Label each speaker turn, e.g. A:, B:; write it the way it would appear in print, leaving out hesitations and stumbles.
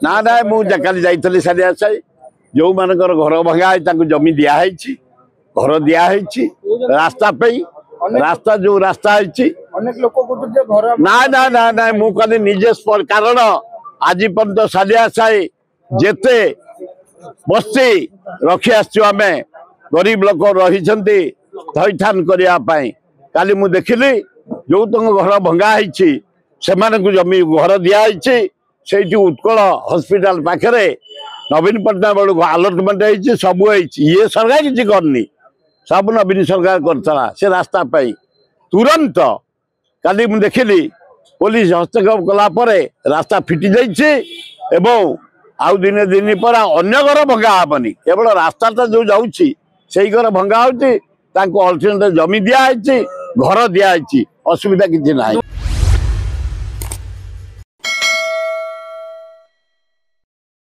A: ना ना मुझे जाइली सालिया साई जो मानकर घर भंगा जमी दिखाई घर दिखाई रास्ता पे रास्ता जो रास्ता ना ना ना ना मुझे निजे कारण आज पर्यटन सालिया साई जेते बस्ती रखी आम गरीब लोक रही थईथान करने काली मु देखिली जो तुम घर भंगा से जमी घर दिखाई से उत्कल हॉस्पिटल पाखे नवीन पट्टनायक बेलू अलर्टमेंट है सब ये सरकार किसी करनी सब नवीन सरकार करता से रास्ता पाई तुरंत काली मु देखिली पुलिस हस्तक्षेप कलापर रास्ता फिटी जाइए आउ दिने दिन पर अन्य घर भंगा हेनी केवल रास्ता जो जाऊँगी से घर भंगा होल्टरनेट जमी दिखाई घर दिखाई असुविधा किसी ना।